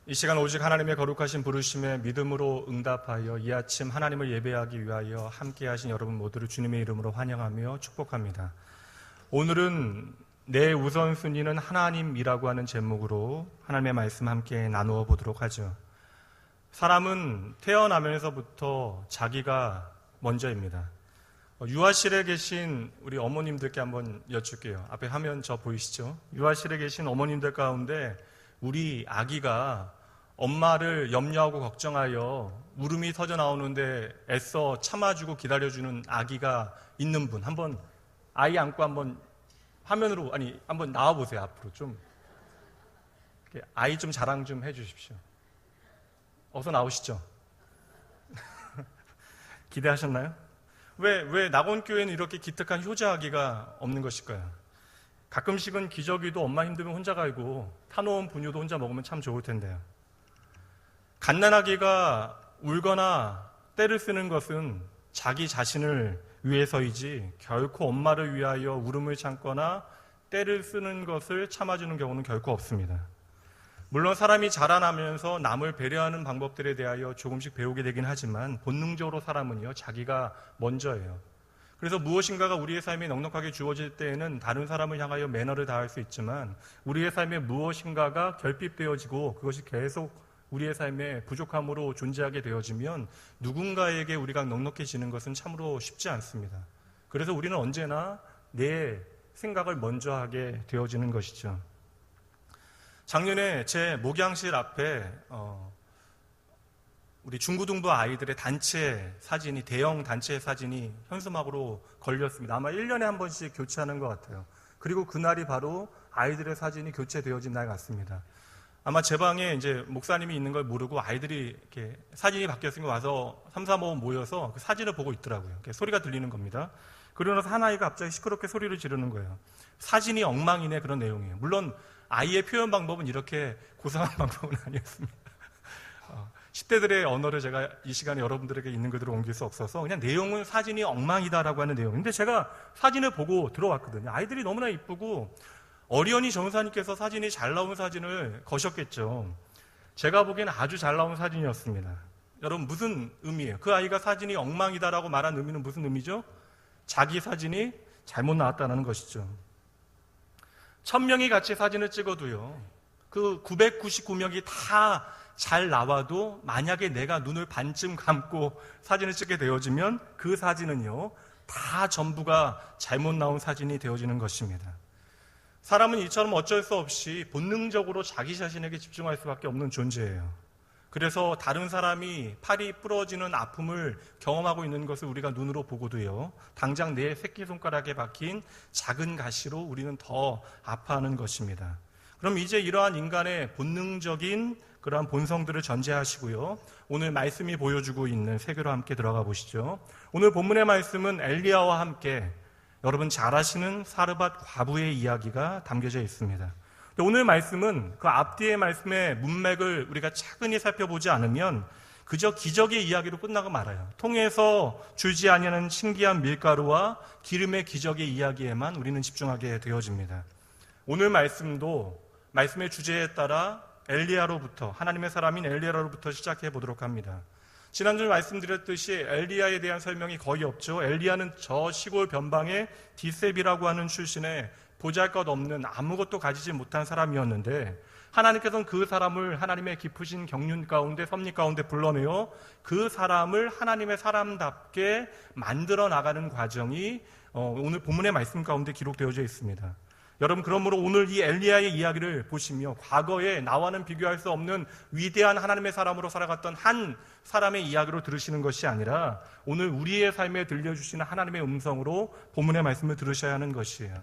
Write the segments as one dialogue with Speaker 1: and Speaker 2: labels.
Speaker 1: 이 시간 오직 하나님의 거룩하신 부르심에 믿음으로 응답하여 이 아침 하나님을 예배하기 위하여 함께 하신 여러분 모두를 주님의 이름으로 환영하며 축복합니다. 오늘은 내 우선순위는 하나님이라고 하는 제목으로 하나님의 말씀 함께 나누어 보도록 하죠. 사람은 태어나면서부터 자기가 먼저입니다. 유아실에 계신 우리 어머님들께 한번 여쭐게요. 앞에 화면 저 보이시죠? 유아실에 계신 어머님들 가운데 우리 아기가 엄마를 염려하고 걱정하여 울음이 터져 나오는데 애써 참아주고 기다려주는 아기가 있는 분, 한번 아이 안고 한번 화면으로, 한번 나와보세요. 앞으로 좀 아이 좀 자랑 좀 해주십시오. 어서 나오시죠. 기대하셨나요? 왜 낙원교회는 이렇게 기특한 효자아기가 없는 것일까요? 가끔씩은 기저귀도 엄마 힘들면 혼자 갈고 타놓은 분유도 혼자 먹으면 참 좋을 텐데요. 갓난아기가 울거나 떼를 쓰는 것은 자기 자신을 위해서이지 결코 엄마를 위하여 울음을 참거나 떼를 쓰는 것을 참아주는 경우는 결코 없습니다. 물론 사람이 자라나면서 남을 배려하는 방법들에 대하여 조금씩 배우게 되긴 하지만 본능적으로 사람은요, 자기가 먼저예요. 그래서 무엇인가가 우리의 삶에 넉넉하게 주어질 때에는 다른 사람을 향하여 매너를 다할 수 있지만 우리의 삶에 무엇인가가 결핍되어지고 그것이 계속 우리의 삶에 부족함으로 존재하게 되어지면 누군가에게 우리가 넉넉해지는 것은 참으로 쉽지 않습니다. 그래서 우리는 언제나 내 생각을 먼저 하게 되어지는 것이죠. 작년에 제 목양실 앞에 우리 중고등부 아이들의 단체 사진이, 대형 단체 사진이 현수막으로 걸렸습니다. 아마 1년에 한 번씩 교체하는 것 같아요. 그리고 그날이 바로 아이들의 사진이 교체되어진 날 같습니다. 아마 제 방에 이제 목사님이 있는 걸 모르고 아이들이 이렇게 사진이 바뀌었으니까 와서 3, 4모 모여서 그 사진을 보고 있더라고요. 이렇게 소리가 들리는 겁니다. 그러고 나서 한 아이가 갑자기 시끄럽게 소리를 지르는 거예요. 사진이 엉망이네, 그런 내용이에요. 물론 아이의 표현 방법은 이렇게 고상한 방법은 아니었습니다. 10대들의 언어를 제가 이 시간에 여러분들에게 있는 그대로 옮길 수 없어서 그냥 내용은 사진이 엉망이다라고 하는 내용인데 제가 사진을 보고 들어왔거든요. 아이들이 너무나 이쁘고 어리언이 전사님께서 사진이 잘 나온 사진을 거셨겠죠. 제가 보기엔 아주 잘 나온 사진이었습니다. 여러분, 무슨 의미예요? 그 아이가 사진이 엉망이다라고 말한 의미는 무슨 의미죠? 자기 사진이 잘못 나왔다는 것이죠. 1000명이 같이 사진을 찍어도요, 그 999명이 다 잘 나와도 만약에 내가 눈을 반쯤 감고 사진을 찍게 되어지면 그 사진은요, 다 전부가 잘못 나온 사진이 되어지는 것입니다. 사람은 이처럼 어쩔 수 없이 본능적으로 자기 자신에게 집중할 수밖에 없는 존재예요. 그래서 다른 사람이 팔이 부러지는 아픔을 경험하고 있는 것을 우리가 눈으로 보고도요, 당장 내 새끼손가락에 박힌 작은 가시로 우리는 더 아파하는 것입니다. 그럼 이제 이러한 인간의 본능적인 그러한 본성들을 전제하시고요, 오늘 말씀이 보여주고 있는 세계로 함께 들어가 보시죠. 오늘 본문의 말씀은 엘리야와 함께 여러분 잘 아시는 사르밧 과부의 이야기가 담겨져 있습니다. 오늘 말씀은 그 앞뒤의 말씀의 문맥을 우리가 차근히 살펴보지 않으면 그저 기적의 이야기로 끝나고 말아요. 통에서 줄지 아니하는 신기한 밀가루와 기름의 기적의 이야기에만 우리는 집중하게 되어집니다. 오늘 말씀도 말씀의 주제에 따라 엘리야로부터, 하나님의 사람인 엘리야로부터 시작해 보도록 합니다. 지난주에 말씀드렸듯이 엘리야에 대한 설명이 거의 없죠. 엘리야는 저 시골 변방의 디셉이라고 하는 출신의 보잘것없는 아무것도 가지지 못한 사람이었는데 하나님께서는 그 사람을 하나님의 깊으신 경륜 가운데, 섭리 가운데 불러내어 그 사람을 하나님의 사람답게 만들어 나가는 과정이 오늘 본문의 말씀 가운데 기록되어져 있습니다. 여러분, 그러므로 오늘 이 엘리야의 이야기를 보시며 과거에 나와는 비교할 수 없는 위대한 하나님의 사람으로 살아갔던 한 사람의 이야기로 들으시는 것이 아니라 오늘 우리의 삶에 들려주시는 하나님의 음성으로 본문의 말씀을 들으셔야 하는 것이에요.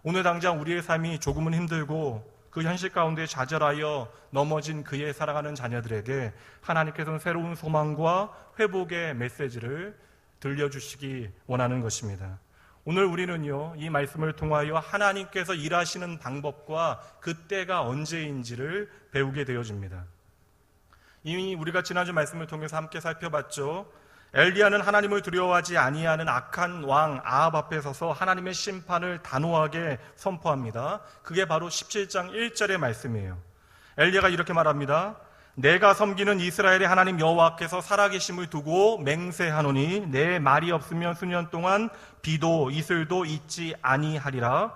Speaker 1: 오늘 당장 우리의 삶이 조금은 힘들고 그 현실 가운데 좌절하여 넘어진 그의 살아가는 자녀들에게 하나님께서는 새로운 소망과 회복의 메시지를 들려주시기 원하는 것입니다. 오늘 우리는요, 이 말씀을 통하여 하나님께서 일하시는 방법과 그때가 언제인지를 배우게 되어집니다. 이미 우리가 지난주 말씀을 통해서 함께 살펴봤죠. 엘리야는 하나님을 두려워하지 아니하는 악한 왕 아합 앞에 서서 하나님의 심판을 단호하게 선포합니다. 그게 바로 17장 1절의 말씀이에요. 엘리야가 이렇게 말합니다. 내가 섬기는 이스라엘의 하나님 여호와께서 살아계심을 두고 맹세하노니 내 말이 없으면 수년 동안 비도 이슬도 있지 아니하리라.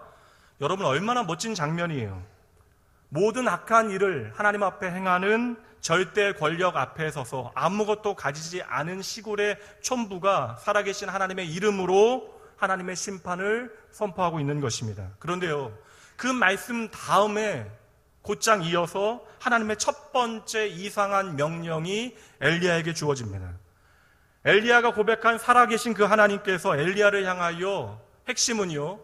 Speaker 1: 여러분, 얼마나 멋진 장면이에요. 모든 악한 일을 하나님 앞에 행하는 절대 권력 앞에 서서 아무것도 가지지 않은 시골의 촌부가 살아계신 하나님의 이름으로 하나님의 심판을 선포하고 있는 것입니다. 그런데요, 그 말씀 다음에 곧장 이어서 하나님의 첫 번째 이상한 명령이 엘리야에게 주어집니다. 엘리야가 고백한 살아계신 그 하나님께서 엘리야를 향하여 핵심은요,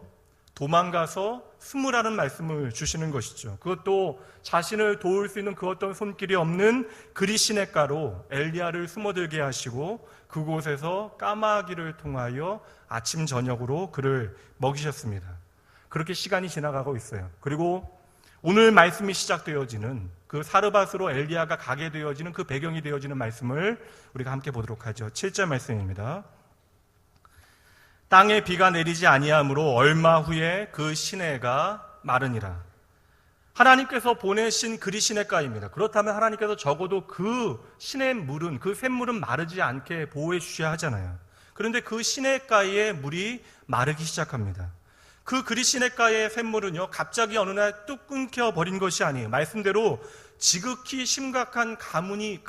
Speaker 1: 도망가서 숨으라는 말씀을 주시는 것이죠. 그것도 자신을 도울 수 있는 그 어떤 손길이 없는 그리 시냇가로 엘리야를 숨어들게 하시고 그곳에서 까마귀를 통하여 아침 저녁으로 그를 먹이셨습니다. 그렇게 시간이 지나가고 있어요. 그리고 오늘 말씀이 시작되어지는 그 사르밧으로 엘리야가 가게 되어지는 그 배경이 되어지는 말씀을 우리가 함께 보도록 하죠. 7절 말씀입니다. 땅에 비가 내리지 아니하므로 얼마 후에 그 시내가 마르니라. 하나님께서 보내신 그리 시냇가입니다. 그렇다면 하나님께서 적어도 그 시냇물은, 그 샘물은 마르지 않게 보호해 주셔야 하잖아요. 그런데 그 시냇가의 물이 마르기 시작합니다. 그 그리 시냇가의 샘물은요, 갑자기 어느 날 뚝 끊겨버린 것이 아니에요. 말씀대로 지극히 심각한 가뭄이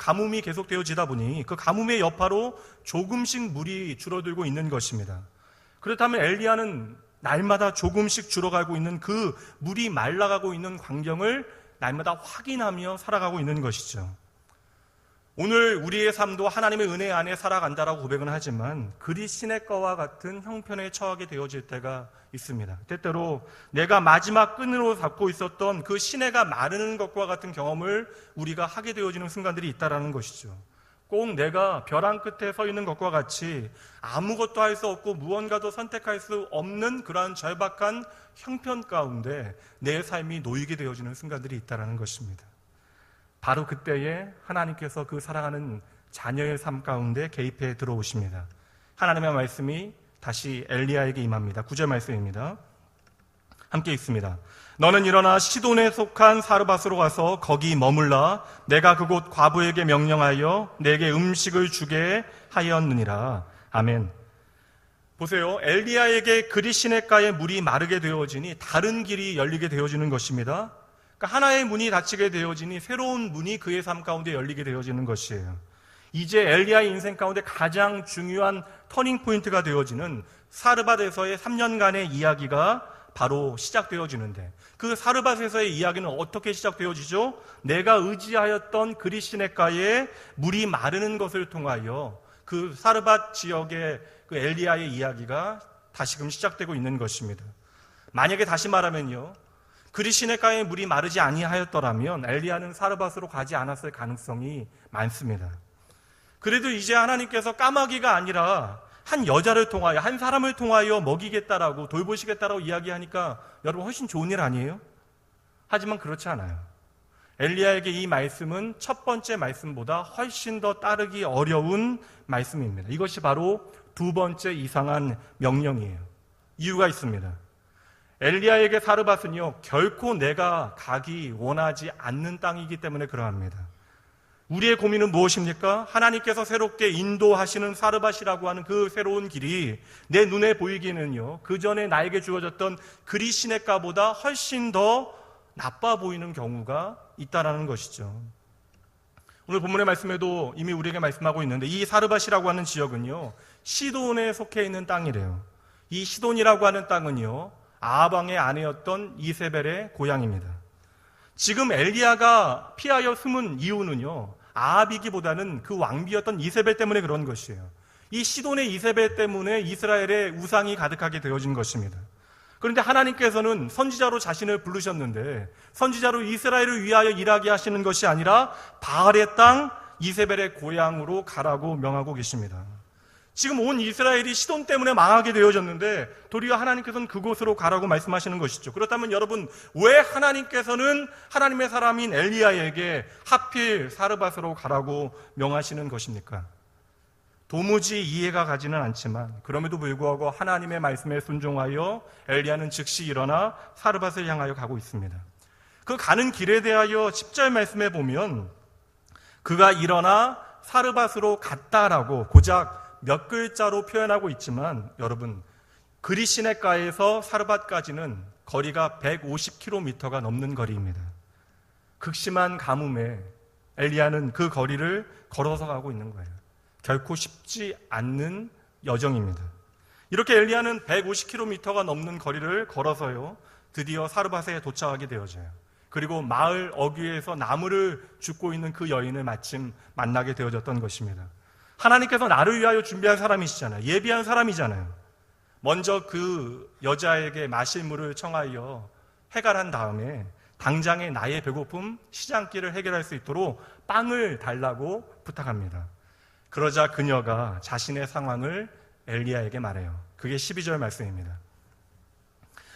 Speaker 1: 계속되어지다 보니 그 가뭄의 여파로 조금씩 물이 줄어들고 있는 것입니다. 그렇다면 엘리야는 날마다 조금씩 줄어가고 있는 그 물이 말라가고 있는 광경을 날마다 확인하며 살아가고 있는 것이죠. 오늘 우리의 삶도 하나님의 은혜 안에 살아간다라고 고백은 하지만 그리 시냇가와 같은 형편에 처하게 되어질 때가 있습니다. 때때로 내가 마지막 끈으로 잡고 있었던 그 시내가 마르는 것과 같은 경험을 우리가 하게 되어지는 순간들이 있다라는 것이죠. 꼭 내가 벼랑 끝에 서 있는 것과 같이 아무것도 할 수 없고 무언가도 선택할 수 없는 그러한 절박한 형편 가운데 내 삶이 놓이게 되어지는 순간들이 있다라는 것입니다. 바로 그때에 하나님께서 그 사랑하는 자녀의 삶 가운데 개입해 들어오십니다. 하나님의 말씀이 다시 엘리야에게 임합니다. 9절 말씀입니다. 함께 읽습니다. 너는 일어나 시돈에 속한 사르밧으로 가서 거기 머물라. 내가 그곳 과부에게 명령하여 내게 음식을 주게 하였느니라. 아멘. 보세요. 엘리야에게 그리 시냇가의 물이 마르게 되어지니 다른 길이 열리게 되어지는 것입니다. 그러니까 하나의 문이 닫히게 되어지니 새로운 문이 그의 삶 가운데 열리게 되어지는 것이에요. 이제 엘리야의 인생 가운데 가장 중요한 터닝 포인트가 되어지는 사르밧에서의 3년간의 이야기가 바로 시작되어지는데 그 사르밧에서의 이야기는 어떻게 시작되어지죠? 내가 의지하였던 그리 시냇가에 물이 마르는 것을 통하여 그 사르밧 지역의 그 엘리야의 이야기가 다시금 시작되고 있는 것입니다. 만약에 다시 말하면요, 그리 시냇가에 물이 마르지 아니하였더라면 엘리야는 사르밧으로 가지 않았을 가능성이 많습니다. 그래도 이제 하나님께서 까마귀가 아니라 한 여자를 통하여, 한 사람을 통하여 먹이겠다라고, 돌보시겠다라고 이야기하니까 여러분 훨씬 좋은 일 아니에요? 하지만 그렇지 않아요. 엘리야에게 이 말씀은 첫 번째 말씀보다 훨씬 더 따르기 어려운 말씀입니다. 이것이 바로 두 번째 이상한 명령이에요. 이유가 있습니다. 엘리야에게 사르밧은요, 결코 내가 가기 원하지 않는 땅이기 때문에 그러합니다. 우리의 고민은 무엇입니까? 하나님께서 새롭게 인도하시는 사르밧이라고 하는 그 새로운 길이 내 눈에 보이기에는요, 그 전에 나에게 주어졌던 그리 시냇가보다 훨씬 더 나빠 보이는 경우가 있다라는 것이죠. 오늘 본문의 말씀에도 이미 우리에게 말씀하고 있는데 이 사르밧이라고 하는 지역은요, 시돈에 속해 있는 땅이래요. 이 시돈이라고 하는 땅은요, 아합왕의 아내였던 이세벨의 고향입니다. 지금 엘리야가 피하여 숨은 이유는요, 아합이기보다는 그 왕비였던 이세벨 때문에 그런 것이에요. 이 시돈의 이세벨 때문에 이스라엘의 우상이 가득하게 되어진 것입니다. 그런데 하나님께서는 선지자로 자신을 부르셨는데 선지자로 이스라엘을 위하여 일하게 하시는 것이 아니라 바알의 땅 이세벨의 고향으로 가라고 명하고 계십니다. 지금 온 이스라엘이 시돈 때문에 망하게 되어졌는데 도리어 하나님께서는 그곳으로 가라고 말씀하시는 것이죠. 그렇다면 여러분, 왜 하나님께서는 하나님의 사람인 엘리야에게 하필 사르밧으로 가라고 명하시는 것입니까? 도무지 이해가 가지는 않지만 그럼에도 불구하고 하나님의 말씀에 순종하여 엘리야는 즉시 일어나 사르밧을 향하여 가고 있습니다. 그 가는 길에 대하여 10절 말씀에 보면 그가 일어나 사르밧으로 갔다라고 고작 몇 글자로 표현하고 있지만 여러분, 그리 시내가에서 사르밧까지는 거리가 150km가 넘는 거리입니다. 극심한 가뭄에 엘리야는 그 거리를 걸어서 가고 있는 거예요. 결코 쉽지 않는 여정입니다. 이렇게 엘리야는 150km가 넘는 거리를 걸어서요, 드디어 사르밧에 도착하게 되어져요. 그리고 마을 어귀에서 나무를 줍고 있는 그 여인을 마침 만나게 되어졌던 것입니다. 하나님께서 나를 위하여 준비한 사람이시잖아요. 예비한 사람이잖아요. 먼저 그 여자에게 마실 물을 청하여 해결한 다음에 당장에 나의 배고픔, 시장길을 해결할 수 있도록 빵을 달라고 부탁합니다. 그러자 그녀가 자신의 상황을 엘리야에게 말해요. 그게 12절 말씀입니다.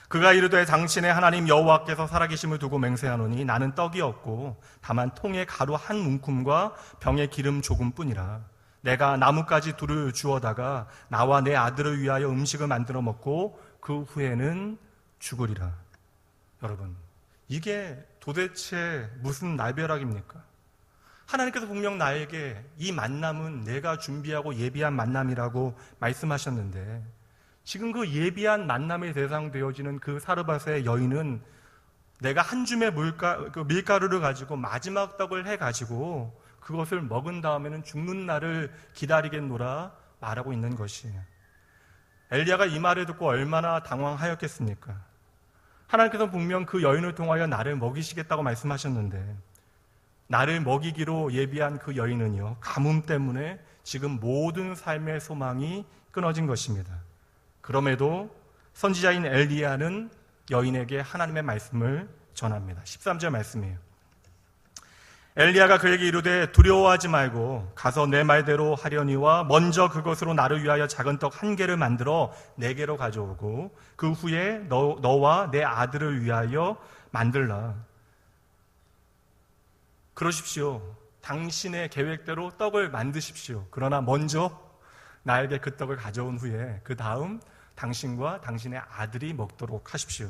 Speaker 1: 그가 이르되 당신의 하나님 여호와께서 살아계심을 두고 맹세하노니 나는 떡이 없고 다만 통에 가루 한 움큼과 병에 기름 조금뿐이라. 내가 나뭇가지 둘을 주워다가 나와 내 아들을 위하여 음식을 만들어 먹고 그 후에는 죽으리라. 여러분, 이게 도대체 무슨 날벼락입니까? 하나님께서 분명 나에게 이 만남은 내가 준비하고 예비한 만남이라고 말씀하셨는데, 지금 그 예비한 만남의 대상 되어지는 그 사르밧의 여인은 내가 한 줌의 밀가루를 가지고 마지막 떡을 해가지고 그것을 먹은 다음에는 죽는 날을 기다리겠노라 말하고 있는 것이에요. 엘리야가 이 말을 듣고 얼마나 당황하였겠습니까? 하나님께서 분명 그 여인을 통하여 나를 먹이시겠다고 말씀하셨는데, 나를 먹이기로 예비한 그 여인은요, 가뭄 때문에 지금 모든 삶의 소망이 끊어진 것입니다. 그럼에도 선지자인 엘리야는 여인에게 하나님의 말씀을 전합니다. 13절 말씀이에요. 엘리야가 그에게 이르되 두려워하지 말고 가서 내 말대로 하려니와 먼저 그것으로 나를 위하여 작은 떡 1개를 만들어 내게로 가져오고 그 후에 너와 내 아들을 위하여 만들라. 그러십시오. 당신의 계획대로 떡을 만드십시오. 그러나 먼저 나에게 그 떡을 가져온 후에 그 다음 당신과 당신의 아들이 먹도록 하십시오.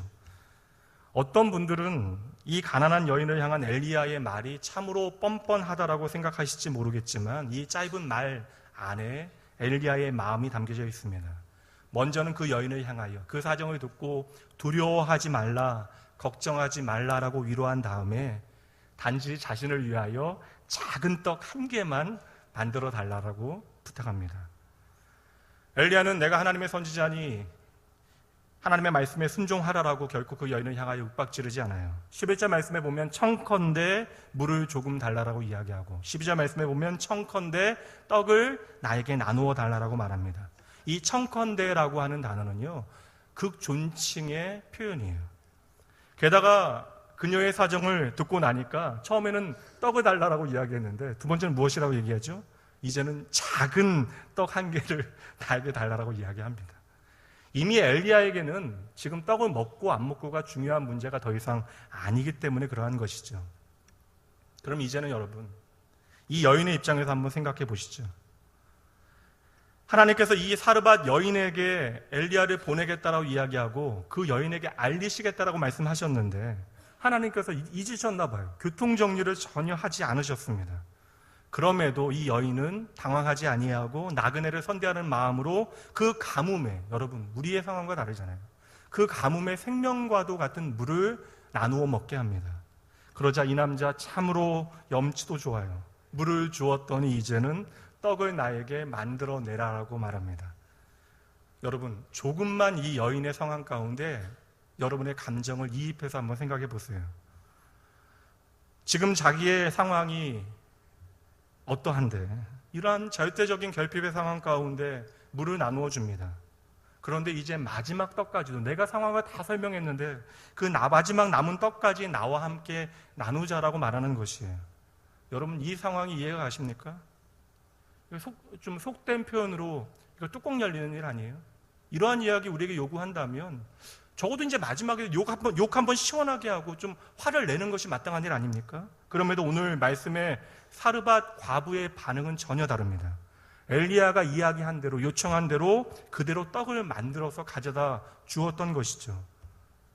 Speaker 1: 어떤 분들은 이 가난한 여인을 향한 엘리야의 말이 참으로 뻔뻔하다라고 생각하실지 모르겠지만 이 짧은 말 안에 엘리야의 마음이 담겨져 있습니다. 먼저는 그 여인을 향하여 그 사정을 듣고 두려워하지 말라, 걱정하지 말라라고 위로한 다음에 단지 자신을 위하여 작은 떡 1개만 만들어 달라고 부탁합니다. 엘리야는 내가 하나님의 선지자니 하나님의 말씀에 순종하라라고 결코 그 여인을 향하여 윽박지르지 않아요. 11절 말씀에 보면 청컨대 물을 조금 달라라고 이야기하고 12절 말씀에 보면 청컨대 떡을 나에게 나누어 달라라고 말합니다. 이 청컨대라고 하는 단어는요, 극존칭의 표현이에요. 게다가 그녀의 사정을 듣고 나니까 처음에는 떡을 달라라고 이야기했는데 두 번째는 무엇이라고 얘기하죠? 이제는 작은 떡 1개를 나에게 달라라고 이야기합니다. 이미 엘리야에게는 지금 떡을 먹고 안 먹고가 중요한 문제가 더 이상 아니기 때문에 그러한 것이죠. 그럼 이제는 여러분, 이 여인의 입장에서 한번 생각해 보시죠. 하나님께서 이 사르밧 여인에게 엘리야를 보내겠다라고 이야기하고 그 여인에게 알리시겠다라고 말씀하셨는데 하나님께서 잊으셨나 봐요. 교통정리를 전혀 하지 않으셨습니다. 그럼에도 이 여인은 당황하지 아니하고 나그네를 선대하는 마음으로 그 가뭄에, 여러분 우리의 상황과 다르잖아요. 그 가뭄에 생명과도 같은 물을 나누어 먹게 합니다. 그러자 이 남자 참으로 염치도 좋아요. 물을 주었더니 이제는 떡을 나에게 만들어내라라고 말합니다. 여러분, 조금만 이 여인의 상황 가운데 여러분의 감정을 이입해서 한번 생각해 보세요. 지금 자기의 상황이 어떠한데 이러한 절대적인 결핍의 상황 가운데 물을 나누어 줍니다. 그런데 이제 마지막 떡까지도 내가 상황을 다 설명했는데 그 마지막 남은 떡까지 나와 함께 나누자라고 말하는 것이에요. 여러분, 이 상황이 이해가 가십니까? 좀 속된 표현으로 이거 뚜껑 열리는 일 아니에요? 이러한 이야기 우리에게 요구한다면 적어도 이제 마지막에 욕 한번 시원하게 하고 좀 화를 내는 것이 마땅한 일 아닙니까? 그럼에도 오늘 말씀에 사르밧 과부의 반응은 전혀 다릅니다. 엘리야가 이야기한 대로, 요청한 대로 그대로 떡을 만들어서 가져다 주었던 것이죠.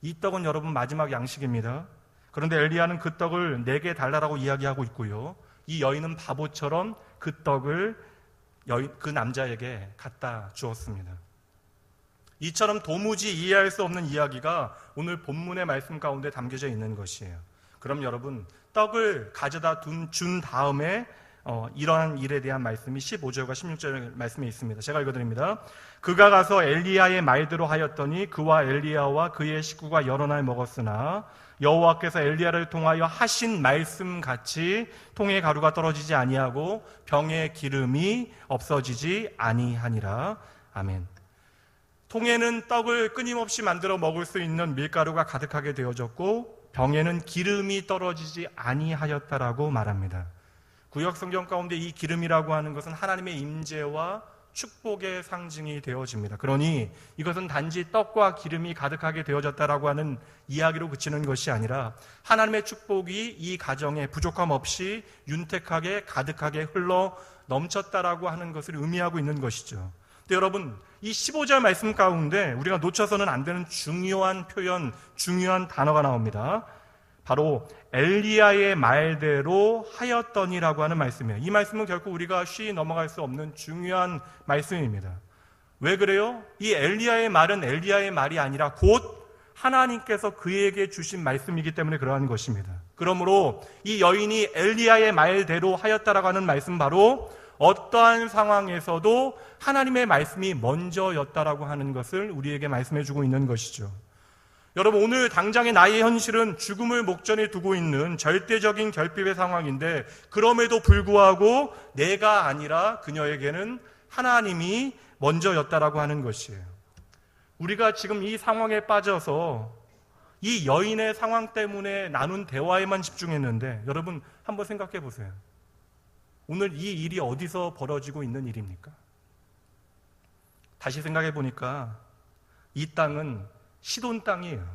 Speaker 1: 이 떡은 여러분 마지막 양식입니다. 그런데 엘리야는 그 떡을 내게 달라라고 이야기하고 있고요. 이 여인은 바보처럼 그 떡을 그 남자에게 갖다 주었습니다. 이처럼 도무지 이해할 수 없는 이야기가 오늘 본문의 말씀 가운데 담겨져 있는 것이에요. 그럼 여러분, 떡을 가져다 준 다음에 이러한 일에 대한 말씀이 15절과 16절 말씀에 있습니다. 제가 읽어드립니다. 그가 가서 엘리야의 말대로 하였더니 그와 엘리야와 그의 식구가 여러 날 먹었으나 여호와께서 엘리야를 통하여 하신 말씀같이 통에 가루가 떨어지지 아니하고 병에 기름이 없어지지 아니하니라. 아멘. 통에는 떡을 끊임없이 만들어 먹을 수 있는 밀가루가 가득하게 되어졌고 병에는 기름이 떨어지지 아니하였다라고 말합니다. 구약 성경 가운데 이 기름이라고 하는 것은 하나님의 임재와 축복의 상징이 되어집니다. 그러니 이것은 단지 떡과 기름이 가득하게 되어졌다라고 하는 이야기로 그치는 것이 아니라 하나님의 축복이 이 가정에 부족함 없이 윤택하게 가득하게 흘러 넘쳤다라고 하는 것을 의미하고 있는 것이죠. 근데 여러분, 이 15절 말씀 가운데 우리가 놓쳐서는 안 되는 중요한 표현, 중요한 단어가 나옵니다. 바로 엘리야의 말대로 하였더니라고 하는 말씀이에요. 이 말씀은 결코 우리가 쉬이 넘어갈 수 없는 중요한 말씀입니다. 왜 그래요? 이 엘리야의 말은 엘리야의 말이 아니라 곧 하나님께서 그에게 주신 말씀이기 때문에 그러한 것입니다. 그러므로 이 여인이 엘리야의 말대로 하였다라고 하는 말씀, 바로 어떠한 상황에서도 하나님의 말씀이 먼저였다라고 하는 것을 우리에게 말씀해 주고 있는 것이죠. 여러분, 오늘 당장의 나의 현실은 죽음을 목전에 두고 있는 절대적인 결핍의 상황인데 그럼에도 불구하고 내가 아니라 그녀에게는 하나님이 먼저였다라고 하는 것이에요. 우리가 지금 이 상황에 빠져서 이 여인의 상황 때문에 나눈 대화에만 집중했는데 여러분 한번 생각해 보세요. 오늘 이 일이 어디서 벌어지고 있는 일입니까? 다시 생각해 보니까 이 땅은 시돈 땅이에요.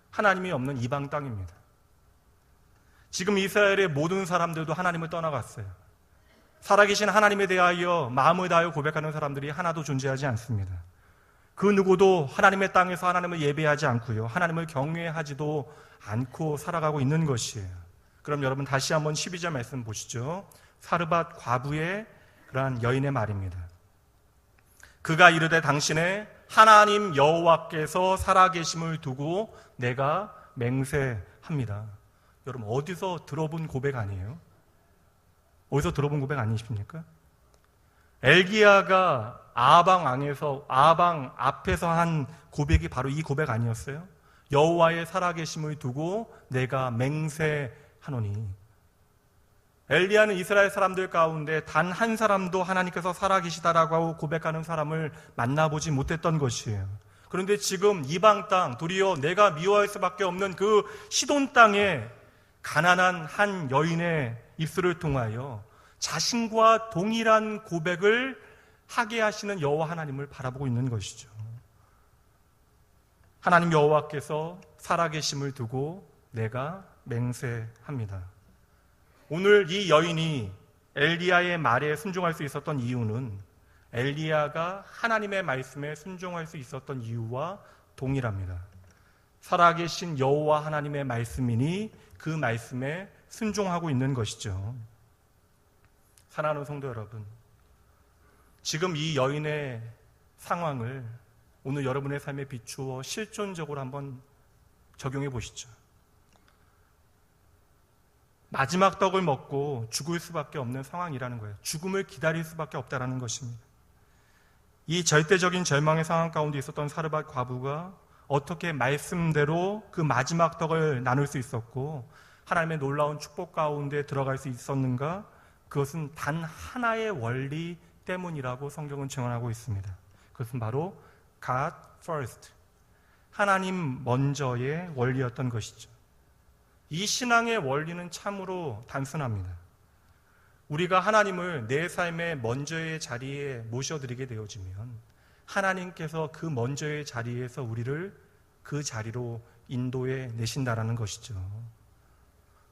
Speaker 1: 하나님이 없는 이방 땅입니다. 지금 이스라엘의 모든 사람들도 하나님을 떠나갔어요. 살아계신 하나님에 대하여 마음을 다하여 고백하는 사람들이 하나도 존재하지 않습니다. 그 누구도 하나님의 땅에서 하나님을 예배하지 않고요, 하나님을 경외하지도 않고 살아가고 있는 것이에요. 그럼 여러분 다시 한번 12절 말씀 보시죠. 사르밧 과부의 그러한 여인의 말입니다. 그가 이르되 당신의 하나님 여호와께서 살아계심을 두고 내가 맹세합니다. 여러분 어디서 들어본 고백 아니에요? 어디서 들어본 고백 아니십니까? 엘기야가 아방 앞에서 한 고백이 바로 이 고백 아니었어요? 여호와의 살아계심을 두고 내가 맹세하노니. 엘리야는 이스라엘 사람들 가운데 단 한 사람도 하나님께서 살아계시다라고 하고 고백하는 사람을 만나보지 못했던 것이에요. 그런데 지금 이방 땅, 도리어 내가 미워할 수밖에 없는 그 시돈 땅에 가난한 한 여인의 입술을 통하여 자신과 동일한 고백을 하게 하시는 여호와 하나님을 바라보고 있는 것이죠. 하나님 여호와께서 살아계심을 두고 내가 맹세합니다. 오늘 이 여인이 엘리야의 말에 순종할 수 있었던 이유는 엘리야가 하나님의 말씀에 순종할 수 있었던 이유와 동일합니다. 살아계신 여호와 하나님의 말씀이니 그 말씀에 순종하고 있는 것이죠. 사랑하는 성도 여러분, 지금 이 여인의 상황을 오늘 여러분의 삶에 비추어 실존적으로 한번 적용해 보시죠. 마지막 떡을 먹고 죽을 수밖에 없는 상황이라는 거예요. 죽음을 기다릴 수밖에 없다는 것입니다. 이 절대적인 절망의 상황 가운데 있었던 사르밧 과부가 어떻게 말씀대로 그 마지막 떡을 나눌 수 있었고 하나님의 놀라운 축복 가운데 들어갈 수 있었는가? 그것은 단 하나의 원리 때문이라고 성경은 증언하고 있습니다. 그것은 바로 God first, 하나님 먼저의 원리였던 것이죠. 이 신앙의 원리는 참으로 단순합니다. 우리가 하나님을 내 삶의 먼저의 자리에 모셔드리게 되어지면 하나님께서 그 먼저의 자리에서 우리를 그 자리로 인도해 내신다라는 것이죠.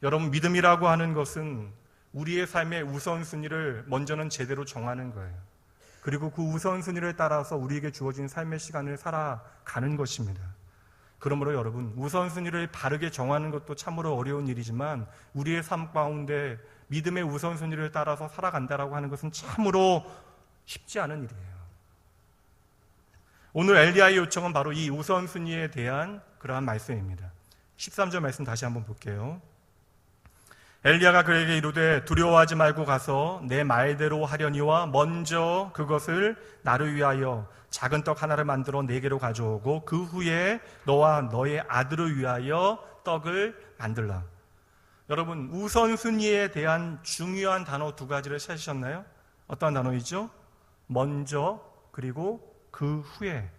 Speaker 1: 여러분, 믿음이라고 하는 것은 우리의 삶의 우선순위를 먼저는 제대로 정하는 거예요. 그리고 그 우선순위를 따라서 우리에게 주어진 삶의 시간을 살아가는 것입니다. 그러므로 여러분, 우선순위를 바르게 정하는 것도 참으로 어려운 일이지만 우리의 삶 가운데 믿음의 우선순위를 따라서 살아간다라고 하는 것은 참으로 쉽지 않은 일이에요. 오늘 엘리야의 요청은 바로 이 우선순위에 대한 그러한 말씀입니다. 13절 말씀 다시 한번 볼게요. 엘리야가 그에게 이르되 두려워하지 말고 가서 내 말대로 하려니와 먼저 그것을 나를 위하여 작은 떡 하나를 만들어 내게로 가져오고 그 후에 너와 너의 아들을 위하여 떡을 만들라. 여러분, 우선순위에 대한 중요한 단어 두 가지를 찾으셨나요? 어떠한 단어이죠? 먼저, 그리고 그 후에.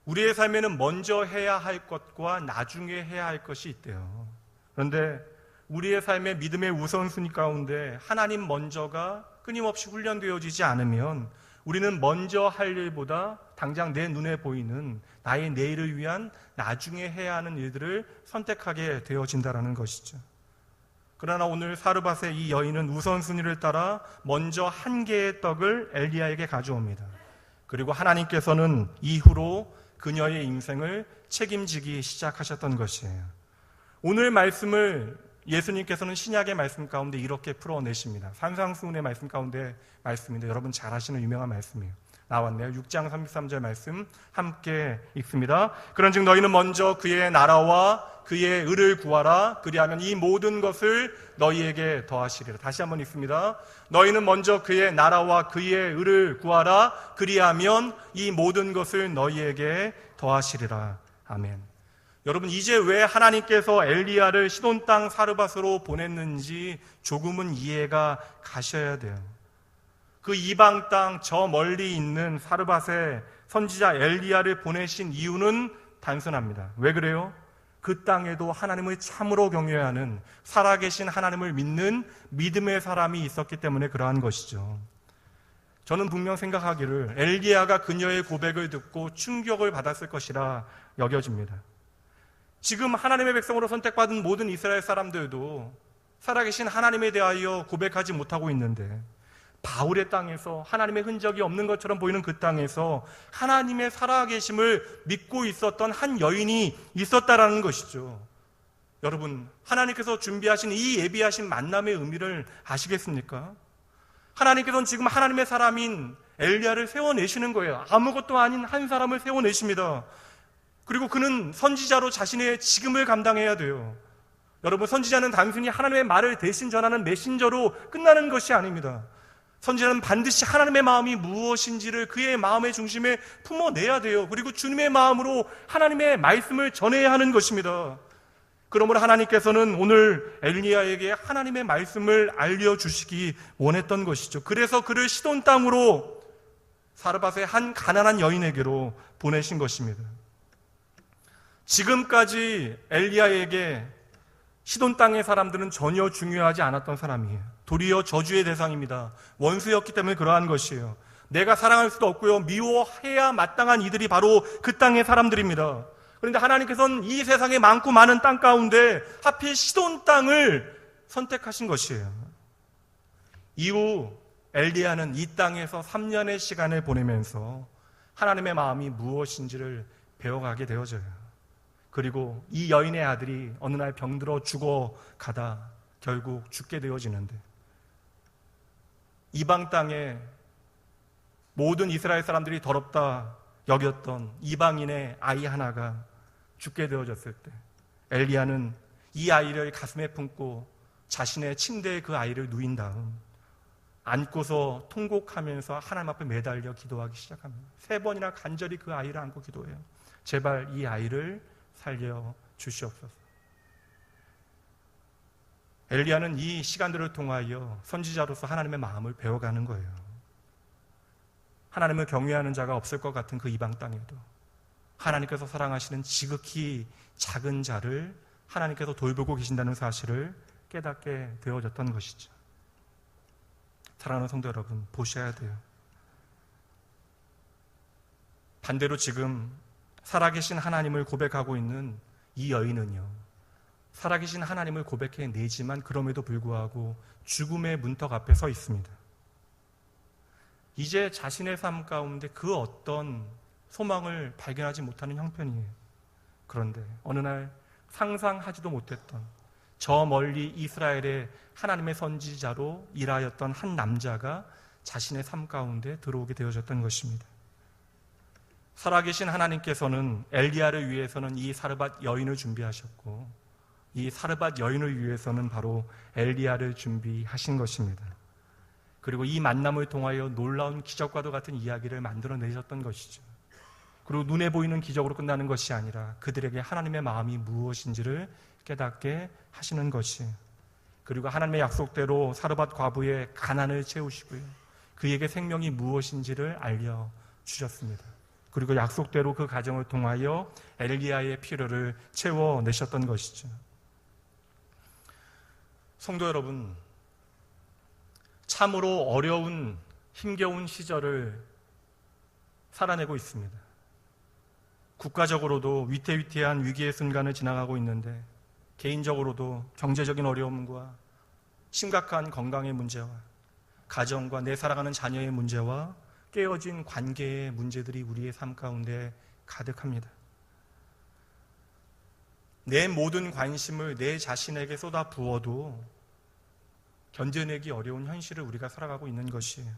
Speaker 1: 우리의 삶에는 먼저 해야 할 것과 나중에 해야 할 것이 있대요. 그런데 우리의 삶의 믿음의 우선순위 가운데 하나님 먼저가 끊임없이 훈련되어지지 않으면 우리는 먼저 할 일보다 당장 내 눈에 보이는 나의 내일을 위한 나중에 해야 하는 일들을 선택하게 되어진다는 것이죠. 그러나 오늘 사르밧의 이 여인은 우선순위를 따라 먼저 한 개의 떡을 엘리야에게 가져옵니다. 그리고 하나님께서는 이후로 그녀의 인생을 책임지기 시작하셨던 것이에요. 오늘 말씀을 예수님께서는 신약의 말씀 가운데 이렇게 풀어내십니다. 산상수훈의 말씀 가운데 말씀인데 여러분 잘 아시는 유명한 말씀이에요. 나왔네요. 6장 33절 말씀 함께 읽습니다. 그런즉 너희는 먼저 그의 나라와 그의 의를 구하라. 그리하면 이 모든 것을 너희에게 더하시리라. 다시 한번 읽습니다. 너희는 먼저 그의 나라와 그의 의를 구하라. 그리하면 이 모든 것을 너희에게 더하시리라. 아멘. 여러분, 이제 왜 하나님께서 엘리야를 시돈 땅 사르밧으로 보냈는지 조금은 이해가 가셔야 돼요. 그 이방 땅 저 멀리 있는 사르밧에 선지자 엘리야를 보내신 이유는 단순합니다. 왜 그래요? 그 땅에도 하나님을 참으로 경외하는 살아계신 하나님을 믿는 믿음의 사람이 있었기 때문에 그러한 것이죠. 저는 분명 생각하기를 엘리야가 그녀의 고백을 듣고 충격을 받았을 것이라 여겨집니다. 지금 하나님의 백성으로 선택받은 모든 이스라엘 사람들도 살아계신 하나님에 대하여 고백하지 못하고 있는데 바울의 땅에서 하나님의 흔적이 없는 것처럼 보이는 그 땅에서 하나님의 살아계심을 믿고 있었던 한 여인이 있었다라는 것이죠. 여러분, 하나님께서 준비하신 이 예비하신 만남의 의미를 아시겠습니까? 하나님께서는 지금 하나님의 사람인 엘리야를 세워내시는 거예요. 아무것도 아닌 한 사람을 세워내십니다. 그리고 그는 선지자로 자신의 직임을 감당해야 돼요. 여러분, 선지자는 단순히 하나님의 말을 대신 전하는 메신저로 끝나는 것이 아닙니다. 선지자는 반드시 하나님의 마음이 무엇인지를 그의 마음의 중심에 품어내야 돼요. 그리고 주님의 마음으로 하나님의 말씀을 전해야 하는 것입니다. 그러므로 하나님께서는 오늘 엘리야에게 하나님의 말씀을 알려주시기 원했던 것이죠. 그래서 그를 시돈 땅으로 사르밧의 한 가난한 여인에게로 보내신 것입니다. 지금까지 엘리야에게 시돈 땅의 사람들은 전혀 중요하지 않았던 사람이에요. 도리어 저주의 대상입니다. 원수였기 때문에 그러한 것이에요. 내가 사랑할 수도 없고요, 미워해야 마땅한 이들이 바로 그 땅의 사람들입니다. 그런데 하나님께서는 이 세상에 많고 많은 땅 가운데 하필 시돈 땅을 선택하신 것이에요. 이후 엘리야는 이 땅에서 3년의 시간을 보내면서 하나님의 마음이 무엇인지를 배워가게 되어져요. 그리고 이 여인의 아들이 어느 날 병들어 죽어가다 결국 죽게 되어지는데, 이방 땅에 모든 이스라엘 사람들이 더럽다 여겼던 이방인의 아이 하나가 죽게 되어졌을 때 엘리야는 이 아이를 가슴에 품고 자신의 침대에 그 아이를 누인 다음 안고서 통곡하면서 하나님 앞에 매달려 기도하기 시작합니다. 3번이나 간절히 그 아이를 안고 기도해요. 제발 이 아이를 살려 주시옵소서. 엘리야는 이 시간들을 통하여 선지자로서 하나님의 마음을 배워가는 거예요. 하나님을 경외하는 자가 없을 것 같은 그 이방 땅에도 하나님께서 사랑하시는 지극히 작은 자를 하나님께서 돌보고 계신다는 사실을 깨닫게 되어졌던 것이죠. 사랑하는 성도 여러분, 보셔야 돼요. 반대로 지금 살아계신 하나님을 고백하고 있는 이 여인은요, 살아계신 하나님을 고백해내지만 그럼에도 불구하고 죽음의 문턱 앞에 서 있습니다. 이제 자신의 삶 가운데 그 어떤 소망을 발견하지 못하는 형편이에요. 그런데 어느 날 상상하지도 못했던, 저 멀리 이스라엘의 하나님의 선지자로 일하였던 한 남자가 자신의 삶 가운데 들어오게 되어졌던 것입니다. 살아계신 하나님께서는 엘리야를 위해서는 이 사르밧 여인을 준비하셨고, 이 사르밧 여인을 위해서는 바로 엘리야를 준비하신 것입니다. 그리고 이 만남을 통하여 놀라운 기적과도 같은 이야기를 만들어내셨던 것이죠. 그리고 눈에 보이는 기적으로 끝나는 것이 아니라 그들에게 하나님의 마음이 무엇인지를 깨닫게 하시는 것이, 그리고 하나님의 약속대로 사르밧 과부의 가난을 채우시고요, 그에게 생명이 무엇인지를 알려주셨습니다. 그리고 약속대로 그 가정을 통하여 엘리야의 필요를 채워내셨던 것이죠. 성도 여러분, 참으로 어려운 힘겨운 시절을 살아내고 있습니다. 국가적으로도 위태위태한 위기의 순간을 지나가고 있는데, 개인적으로도 경제적인 어려움과 심각한 건강의 문제와 가정과 내 사랑하는 자녀의 문제와 깨어진 관계의 문제들이 우리의 삶 가운데 가득합니다. 내 모든 관심을 내 자신에게 쏟아 부어도 견뎌내기 어려운 현실을 우리가 살아가고 있는 것이에요.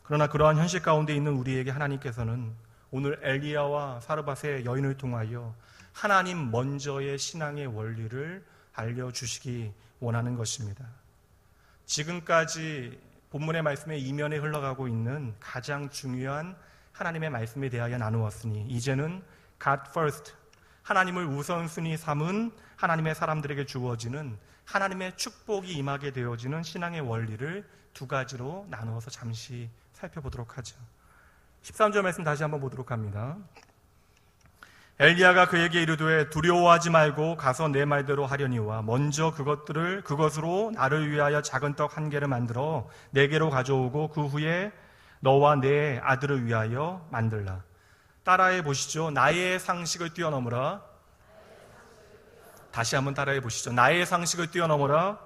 Speaker 1: 그러나 그러한 현실 가운데 있는 우리에게 하나님께서는 오늘 엘리야와 사르밧의 여인을 통하여 하나님 먼저의 신앙의 원리를 알려주시기 원하는 것입니다. 지금까지 본문의 말씀에 이면에 흘러가고 있는 가장 중요한 하나님의 말씀에 대하여 나누었으니, 이제는 God first, 하나님을 우선순위 삼은 하나님의 사람들에게 주어지는 하나님의 축복이 임하게 되어지는 신앙의 원리를 두 가지로 나누어서 잠시 살펴보도록 하죠. 13절 말씀 다시 한번 보도록 합니다. 엘리야가 그에게 이르되 두려워하지 말고 가서 내 말대로 하려니와 먼저 그것으로 나를 위하여 작은 떡 한 개를 만들어 내게로 가져오고 그 후에 너와 내 아들을 위하여 만들라. 따라해 보시죠. 나의 상식을 뛰어넘으라. 다시 한번 따라해 보시죠. 나의 상식을 뛰어넘어라.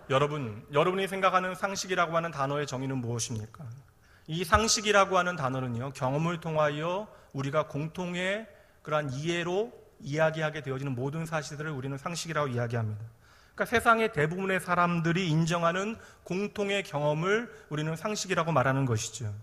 Speaker 1: 여러분이 생각하는 상식이라고 하는 단어의 정의는 무엇입니까? 이 상식이라고 하는 단어는요, 경험을 통하여 우리가 공통의 그러한 이해로 이야기하게 되어지는 모든 사실들을 우리는 상식이라고 이야기합니다. 그러니까 세상의 대부분의 사람들이 인정하는 공통의 경험을 우리는 상식이라고 말하는 것이죠.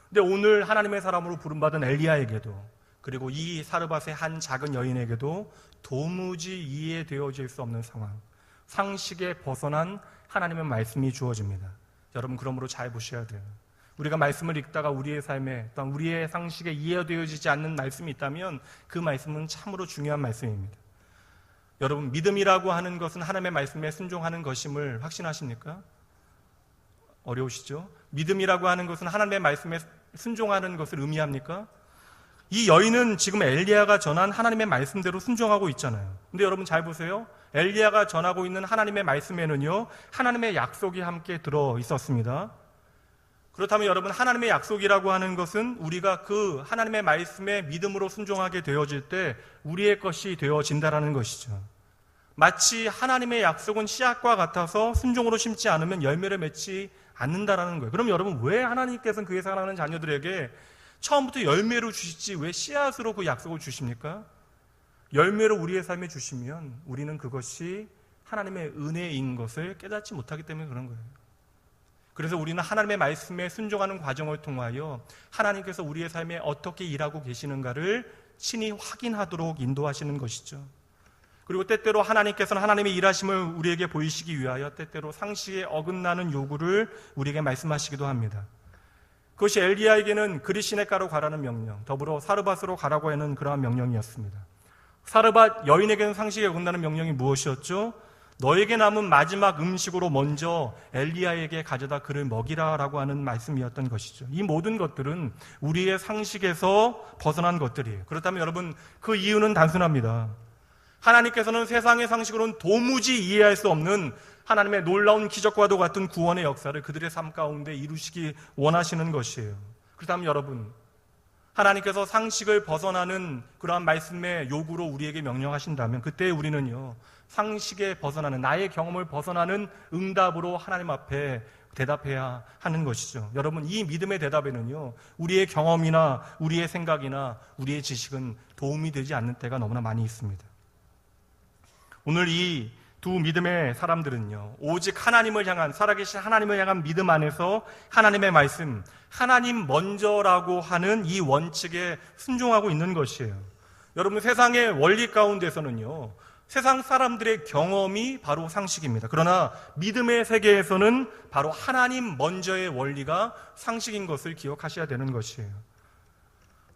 Speaker 1: 근데 오늘 하나님의 사람으로 부름받은 엘리야에게도, 그리고 이 사르밧의 한 작은 여인에게도 도무지 이해되어질 수 없는 상황, 상식에 벗어난 하나님의 말씀이 주어집니다. 여러분, 그러므로 잘 보셔야 돼요. 우리가 말씀을 읽다가 우리의 삶에, 또한 우리의 상식에 이해되어지지 않는 말씀이 있다면 그 말씀은 참으로 중요한 말씀입니다. 여러분, 믿음이라고 하는 것은 하나님의 말씀에 순종하는 것임을 확신하십니까? 어려우시죠? 믿음이라고 하는 것은 하나님의 말씀에 순종하는 것을 의미합니까? 이 여인은 지금 엘리야가 전한 하나님의 말씀대로 순종하고 있잖아요. 근데 여러분 잘 보세요. 엘리야가 전하고 있는 하나님의 말씀에는요, 하나님의 약속이 함께 들어 있었습니다. 그렇다면 여러분, 하나님의 약속이라고 하는 것은 우리가 그 하나님의 말씀에 믿음으로 순종하게 되어질 때 우리의 것이 되어진다라는 것이죠. 마치 하나님의 약속은 씨앗과 같아서 순종으로 심지 않으면 열매를 맺지 않는다라는 거예요. 그럼 여러분, 왜 하나님께서는 그의 사랑하는 자녀들에게 처음부터 열매로 주시지 왜 씨앗으로 그 약속을 주십니까? 열매로 우리의 삶에 주시면 우리는 그것이 하나님의 은혜인 것을 깨닫지 못하기 때문에 그런 거예요. 그래서 우리는 하나님의 말씀에 순종하는 과정을 통하여 하나님께서 우리의 삶에 어떻게 일하고 계시는가를 친히 확인하도록 인도하시는 것이죠. 그리고 때때로 하나님께서는 하나님의 일하심을 우리에게 보이시기 위하여 때때로 상식에 어긋나는 요구를 우리에게 말씀하시기도 합니다. 그것이 엘리야에게는 그릿시냇가로 가라는 명령, 더불어 사르밧으로 가라고 하는 그러한 명령이었습니다. 사르밧 여인에게는 상식에 어긋나는 명령이 무엇이었죠? 너에게 남은 마지막 음식으로 먼저 엘리야에게 가져다 그를 먹이라라고 하는 말씀이었던 것이죠. 이 모든 것들은 우리의 상식에서 벗어난 것들이에요. 그렇다면 여러분, 그 이유는 단순합니다. 하나님께서는 세상의 상식으로는 도무지 이해할 수 없는 하나님의 놀라운 기적과도 같은 구원의 역사를 그들의 삶 가운데 이루시기 원하시는 것이에요. 그렇다면 여러분, 하나님께서 상식을 벗어나는 그러한 말씀의 요구로 우리에게 명령하신다면 그때 우리는요, 상식에 벗어나는, 나의 경험을 벗어나는 응답으로 하나님 앞에 대답해야 하는 것이죠. 여러분, 이 믿음의 대답에는요, 우리의 경험이나 우리의 생각이나 우리의 지식은 도움이 되지 않는 때가 너무나 많이 있습니다. 오늘 이 두 믿음의 사람들은요, 오직 하나님을 향한, 살아계신 하나님을 향한 믿음 안에서 하나님의 말씀, 하나님 먼저라고 하는 이 원칙에 순종하고 있는 것이에요. 여러분, 세상의 원리 가운데서는요, 세상 사람들의 경험이 바로 상식입니다. 그러나 믿음의 세계에서는 바로 하나님 먼저의 원리가 상식인 것을 기억하셔야 되는 것이에요.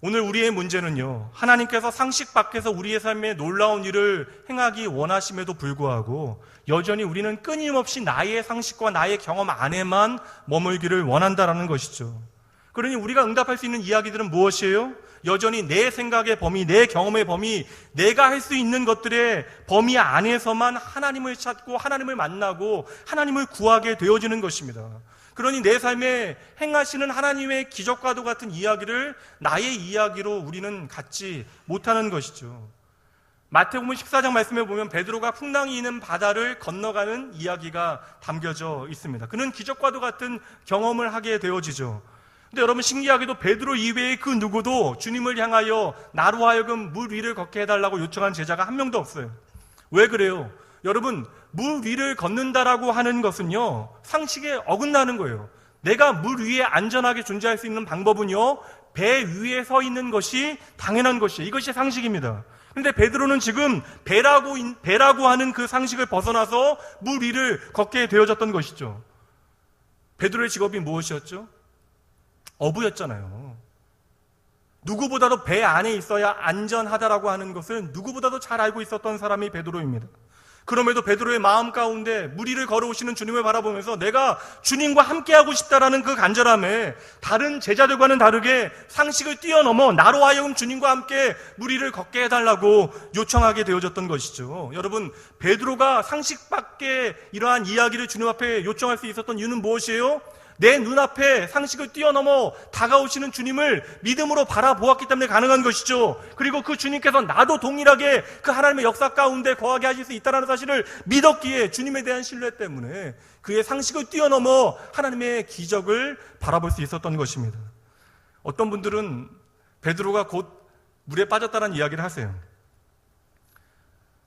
Speaker 1: 오늘 우리의 문제는요, 하나님께서 상식 밖에서 우리의 삶에 놀라운 일을 행하기 원하심에도 불구하고 여전히 우리는 끊임없이 나의 상식과 나의 경험 안에만 머물기를 원한다라는 것이죠. 그러니 우리가 응답할 수 있는 이야기들은 무엇이에요? 여전히 내 생각의 범위, 내 경험의 범위, 내가 할 수 있는 것들의 범위 안에서만 하나님을 찾고 하나님을 만나고 하나님을 구하게 되어지는 것입니다. 그러니 내 삶에 행하시는 하나님의 기적과도 같은 이야기를 나의 이야기로 우리는 갖지 못하는 것이죠. 마태복음 14장 말씀에 보면 베드로가 풍랑이 있는 바다를 건너가는 이야기가 담겨져 있습니다. 그는 기적과도 같은 경험을 하게 되어지죠. 근데 여러분, 신기하게도 베드로 이외의 그 누구도 주님을 향하여 나로 하여금 물 위를 걷게 해달라고 요청한 제자가 한 명도 없어요. 왜 그래요? 여러분, 물 위를 걷는다라고 하는 것은요, 상식에 어긋나는 거예요. 내가 물 위에 안전하게 존재할 수 있는 방법은요, 배 위에 서 있는 것이 당연한 것이에요. 이것이 상식입니다. 그런데 베드로는 지금 배라고 하는 그 상식을 벗어나서 물 위를 걷게 되어졌던 것이죠. 베드로의 직업이 무엇이었죠? 어부였잖아요. 누구보다도 배 안에 있어야 안전하다라고 하는 것을 누구보다도 잘 알고 있었던 사람이 베드로입니다. 그럼에도 베드로의 마음 가운데 물 위를 걸어오시는 주님을 바라보면서 내가 주님과 함께하고 싶다라는 그 간절함에 다른 제자들과는 다르게 상식을 뛰어넘어 나로 하여금 주님과 함께 물 위를 걷게 해달라고 요청하게 되어졌던 것이죠. 여러분, 베드로가 상식 밖에 이러한 이야기를 주님 앞에 요청할 수 있었던 이유는 무엇이에요? 내 눈앞에 상식을 뛰어넘어 다가오시는 주님을 믿음으로 바라보았기 때문에 가능한 것이죠. 그리고 그 주님께서 나도 동일하게 그 하나님의 역사 가운데 거하게 하실 수 있다는 사실을 믿었기에 주님에 대한 신뢰 때문에 그의 상식을 뛰어넘어 하나님의 기적을 바라볼 수 있었던 것입니다. 어떤 분들은 베드로가 곧 물에 빠졌다는 이야기를 하세요.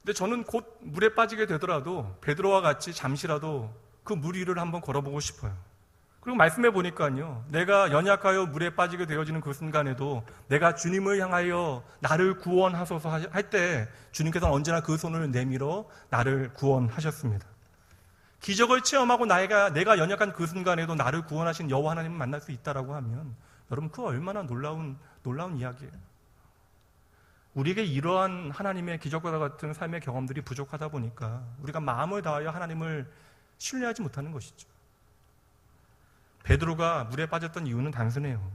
Speaker 1: 근데 저는 곧 물에 빠지게 되더라도 베드로와 같이 잠시라도 그 물 위를 한번 걸어보고 싶어요. 그리고 말씀해 보니까요, 내가 연약하여 물에 빠지게 되어지는 그 순간에도 내가 주님을 향하여 나를 구원하소서 할 때 주님께서는 언제나 그 손을 내밀어 나를 구원하셨습니다. 기적을 체험하고 내가 연약한 그 순간에도 나를 구원하신 여호와 하나님을 만날 수 있다라고 하면 여러분, 그 얼마나 놀라운 이야기예요. 우리에게 이러한 하나님의 기적과 같은 삶의 경험들이 부족하다 보니까 우리가 마음을 다하여 하나님을 신뢰하지 못하는 것이죠. 베드로가 물에 빠졌던 이유는 단순해요.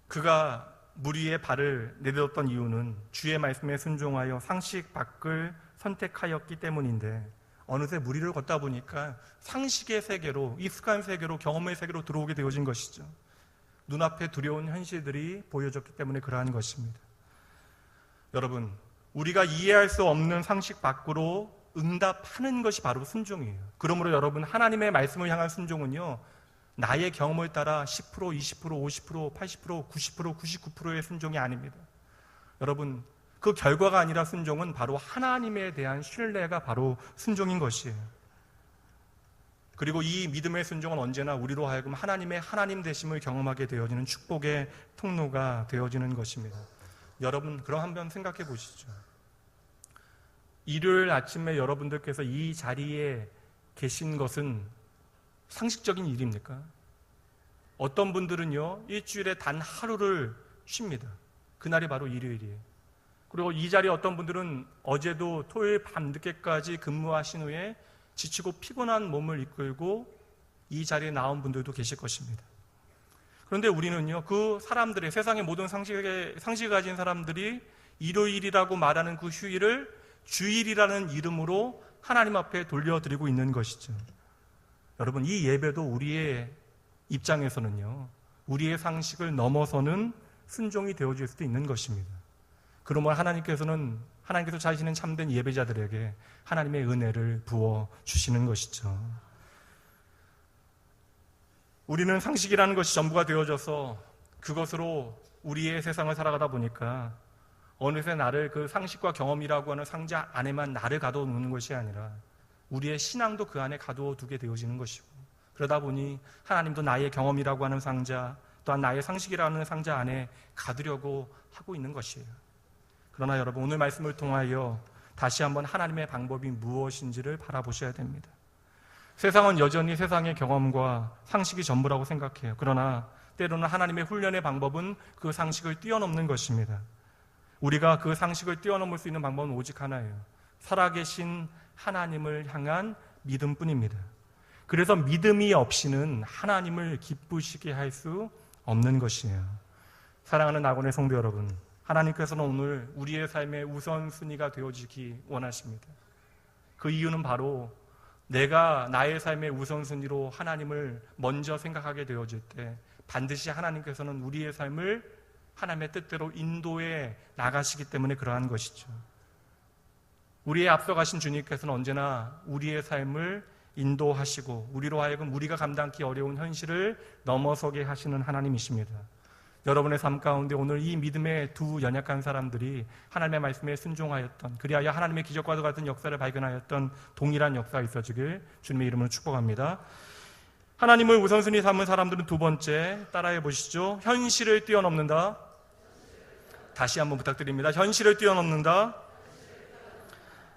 Speaker 1: 그가 물 위에 발을 내딛었던 이유는 주의 말씀에 순종하여 상식 밖을 선택하였기 때문인데 어느새 물 위를 걷다 보니까 상식의 세계로, 익숙한 세계로, 경험의 세계로 들어오게 되어진 것이죠. 눈앞에 두려운 현실들이 보여졌기 때문에 그러한 것입니다. 여러분, 우리가 이해할 수 없는 상식 밖으로 응답하는 것이 바로 순종이에요. 그러므로 여러분, 하나님의 말씀을 향한 순종은요, 나의 경험을 따라 10%, 20%, 50%, 80%, 90%, 99%의 순종이 아닙니다. 여러분, 그 결과가 아니라 순종은 바로 하나님에 대한 신뢰가 바로 순종인 것이에요. 그리고 이 믿음의 순종은 언제나 우리로 하여금 하나님의 하나님 되심을 경험하게 되어지는 축복의 통로가 되어지는 것입니다. 여러분, 그럼 한번 생각해 보시죠. 일요일 아침에 여러분들께서 이 자리에 계신 것은 상식적인 일입니까? 어떤 분들은요, 일주일에 단 하루를 쉽니다. 그날이 바로 일요일이에요. 그리고 이 자리에 어떤 분들은 어제도 토요일 밤늦게까지 근무하신 후에 지치고 피곤한 몸을 이끌고 이 자리에 나온 분들도 계실 것입니다. 그런데 우리는요, 그 사람들의, 세상의 모든 상식을 가진 사람들이 일요일이라고 말하는 그 휴일을 주일이라는 이름으로 하나님 앞에 돌려드리고 있는 것이죠. 여러분, 이 예배도 우리의 입장에서는요, 우리의 상식을 넘어서는 순종이 되어질 수도 있는 것입니다. 그러므로 하나님께서 자신은 참된 예배자들에게 하나님의 은혜를 부어주시는 것이죠. 우리는 상식이라는 것이 전부가 되어져서 그것으로 우리의 세상을 살아가다 보니까 어느새 나를 그 상식과 경험이라고 하는 상자 안에만 나를 가둬놓는 것이 아니라 우리의 신앙도 그 안에 가둬두게 되어지는 것이고, 그러다 보니 하나님도 나의 경험이라고 하는 상자, 또한 나의 상식이라는 상자 안에 가두려고 하고 있는 것이에요. 그러나 여러분, 오늘 말씀을 통하여 다시 한번 하나님의 방법이 무엇인지를 바라보셔야 됩니다. 세상은 여전히 세상의 경험과 상식이 전부라고 생각해요. 그러나 때로는 하나님의 훈련의 방법은 그 상식을 뛰어넘는 것입니다. 우리가 그 상식을 뛰어넘을 수 있는 방법은 오직 하나예요. 살아계신 하나님을 향한 믿음뿐입니다. 그래서 믿음이 없이는 하나님을 기쁘시게 할 수 없는 것이에요. 사랑하는 낙원의 성도 여러분, 하나님께서는 오늘 우리의 삶의 우선순위가 되어지기 원하십니다. 그 이유는 바로 내가 나의 삶의 우선순위로 하나님을 먼저 생각하게 되어질 때 반드시 하나님께서는 우리의 삶을 하나님의 뜻대로 인도해 나가시기 때문에 그러한 것이죠. 우리의 앞서가신 주님께서는 언제나 우리의 삶을 인도하시고 우리로 하여금 우리가 감당하기 어려운 현실을 넘어서게 하시는 하나님이십니다. 여러분의 삶 가운데 오늘 이 믿음의 두 연약한 사람들이 하나님의 말씀에 순종하였던, 그리하여 하나님의 기적과도 같은 역사를 발견하였던 동일한 역사가 있어지길 주님의 이름으로 축복합니다. 하나님을 우선순위 삼은 사람들은 두 번째, 따라해 보시죠. 현실을 뛰어넘는다. 다시 한번 부탁드립니다. 현실을 뛰어넘는다.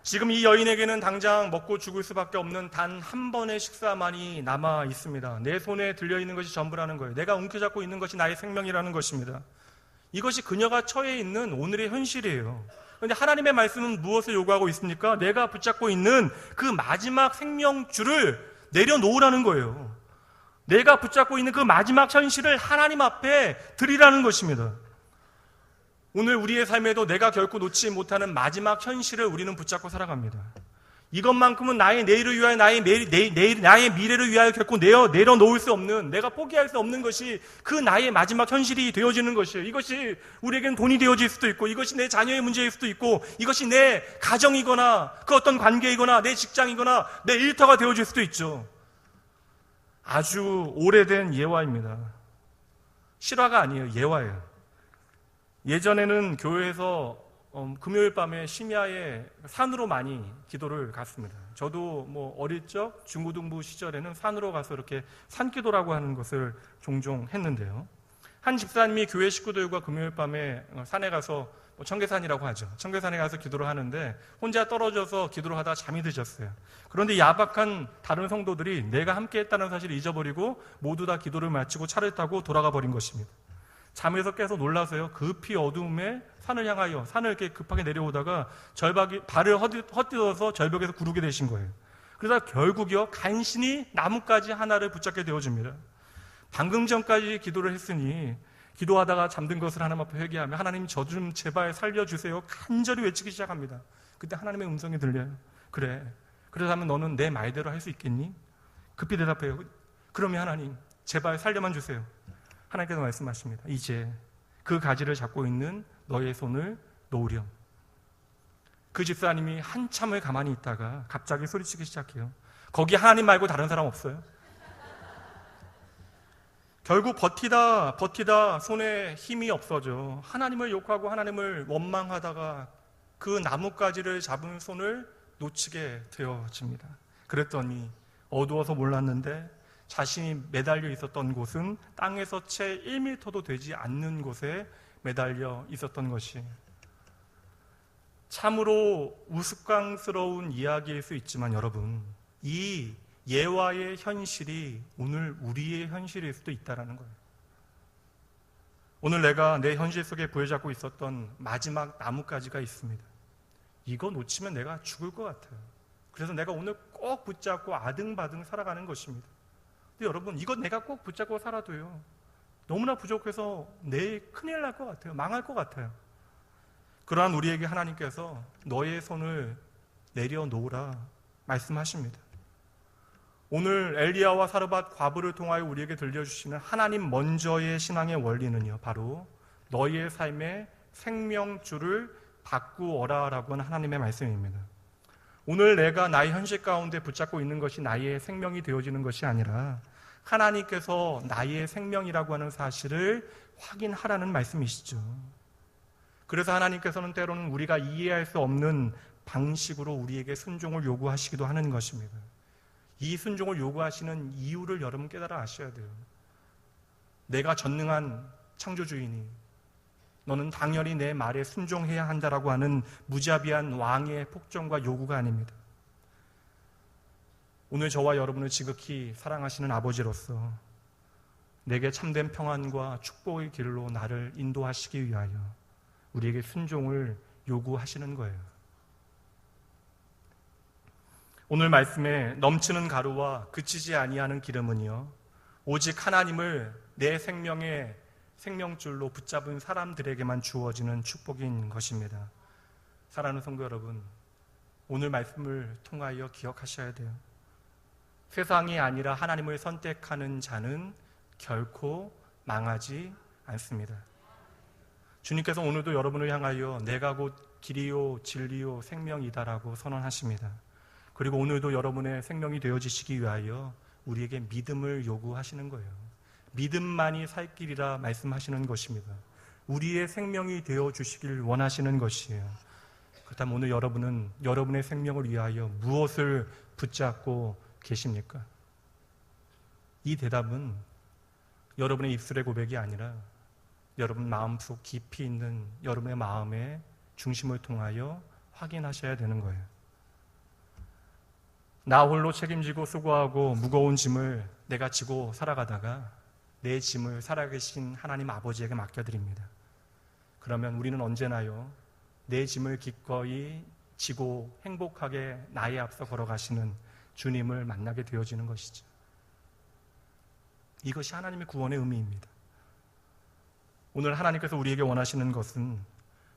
Speaker 1: 지금 이 여인에게는 당장 먹고 죽을 수밖에 없는 단 한 번의 식사만이 남아 있습니다. 내 손에 들려있는 것이 전부라는 거예요. 내가 움켜잡고 있는 것이 나의 생명이라는 것입니다. 이것이 그녀가 처해 있는 오늘의 현실이에요. 그런데 하나님의 말씀은 무엇을 요구하고 있습니까? 내가 붙잡고 있는 그 마지막 생명줄을 내려놓으라는 거예요. 내가 붙잡고 있는 그 마지막 현실을 하나님 앞에 드리라는 것입니다. 오늘 우리의 삶에도 내가 결코 놓지 못하는 마지막 현실을 우리는 붙잡고 살아갑니다. 이것만큼은 나의 내일을 위하여, 나의 미래를 위하여 결코 내려놓을 수 없는, 내가 포기할 수 없는 것이 그 나의 마지막 현실이 되어지는 것이에요. 이것이 우리에겐 돈이 되어질 수도 있고, 이것이 내 자녀의 문제일 수도 있고, 이것이 내 가정이거나 그 어떤 관계이거나 내 직장이거나 내 일터가 되어질 수도 있죠. 아주 오래된 예화입니다. 실화가 아니에요. 예화예요. 예전에는 교회에서 금요일 밤에 심야에 산으로 많이 기도를 갔습니다. 저도 어릴 적 중고등부 시절에는 산으로 가서 이렇게 산기도라고 하는 것을 종종 했는데요. 한 집사님이 교회 식구들과 금요일 밤에 산에 가서 청계산이라고 하죠. 청계산에 가서 기도를 하는데 혼자 떨어져서 기도를 하다가 잠이 드셨어요. 그런데 야박한 다른 성도들이 내가 함께 했다는 사실을 잊어버리고 모두 다 기도를 마치고 차를 타고 돌아가 버린 것입니다. 잠에서 깨서 놀라서요, 급히 어두움에 산을 향하여 산을 이렇게 급하게 내려오다가 발을 헛디뎌서 절벽에서 구르게 되신 거예요. 그러다 결국요, 간신히 나뭇가지 하나를 붙잡게 되어집니다. 방금 전까지 기도를 했으니 기도하다가 잠든 것을 하나님 앞에 회개하며 하나님 저 좀 제발 살려주세요 간절히 외치기 시작합니다. 그때 하나님의 음성이 들려요. 그래, 그렇다면 너는 내 말대로 할 수 있겠니? 급히 대답해요. 그러면 하나님 제발 살려만 주세요. 하나님께서 말씀하십니다. 이제 그 가지를 잡고 있는 너의 손을 놓으렴. 그 집사님이 한참을 가만히 있다가 갑자기 소리치기 시작해요. 거기 하나님 말고 다른 사람 없어요? 결국 버티다 손에 힘이 없어져 하나님을 욕하고 하나님을 원망하다가 그 나뭇가지를 잡은 손을 놓치게 되어집니다. 그랬더니 어두워서 몰랐는데 자신이 매달려 있었던 곳은 땅에서 채 1m도 되지 않는 곳에 매달려 있었던 것이, 참으로 우스꽝스러운 이야기일 수 있지만 여러분, 이 예화의 현실이 오늘 우리의 현실일 수도 있다는 거예요. 오늘 내가 내 현실 속에 부여잡고 있었던 마지막 나뭇가지가 있습니다. 이거 놓치면 내가 죽을 것 같아요. 그래서 내가 오늘 꼭 붙잡고 아등바등 살아가는 것입니다. 근데 여러분, 이거 내가 꼭 붙잡고 살아도요, 너무나 부족해서 내일 큰일 날 것 같아요. 망할 것 같아요. 그러한 우리에게 하나님께서 너의 손을 내려놓으라 말씀하십니다. 오늘 엘리야와 사르밧 과부를 통하여 우리에게 들려주시는 하나님 먼저의 신앙의 원리는요, 바로 너희의 삶의 생명줄을 바꾸어라라고 하는 하나님의 말씀입니다. 오늘 내가 나의 현실 가운데 붙잡고 있는 것이 나의 생명이 되어지는 것이 아니라 하나님께서 나의 생명이라고 하는 사실을 확인하라는 말씀이시죠. 그래서 하나님께서는 때로는 우리가 이해할 수 없는 방식으로 우리에게 순종을 요구하시기도 하는 것입니다. 이 순종을 요구하시는 이유를 여러분 깨달아 아셔야 돼요. 내가 전능한 창조주이니 너는 당연히 내 말에 순종해야 한다라고 하는 무자비한 왕의 폭정과 요구가 아닙니다. 오늘 저와 여러분을 지극히 사랑하시는 아버지로서 내게 참된 평안과 축복의 길로 나를 인도하시기 위하여 우리에게 순종을 요구하시는 거예요. 오늘 말씀에 넘치는 가루와 그치지 아니하는 기름은요, 오직 하나님을 내 생명의 생명줄로 붙잡은 사람들에게만 주어지는 축복인 것입니다. 사랑하는 성도 여러분, 오늘 말씀을 통하여 기억하셔야 돼요. 세상이 아니라 하나님을 선택하는 자는 결코 망하지 않습니다. 주님께서 오늘도 여러분을 향하여 내가 곧 길이요 진리요 생명이다라고 선언하십니다. 그리고 오늘도 여러분의 생명이 되어지시기 위하여 우리에게 믿음을 요구하시는 거예요. 믿음만이 살 길이라 말씀하시는 것입니다. 우리의 생명이 되어주시길 원하시는 것이에요. 그렇다면 오늘 여러분은 여러분의 생명을 위하여 무엇을 붙잡고 계십니까? 이 대답은 여러분의 입술의 고백이 아니라 여러분 마음속 깊이 있는 여러분의 마음의 중심을 통하여 확인하셔야 되는 거예요. 나 홀로 책임지고 수고하고 무거운 짐을 내가 지고 살아가다가 내 짐을 살아계신 하나님 아버지에게 맡겨드립니다. 그러면 우리는 언제나요, 내 짐을 기꺼이 지고 행복하게 나의 앞서 걸어가시는 주님을 만나게 되어지는 것이죠. 이것이 하나님의 구원의 의미입니다. 오늘 하나님께서 우리에게 원하시는 것은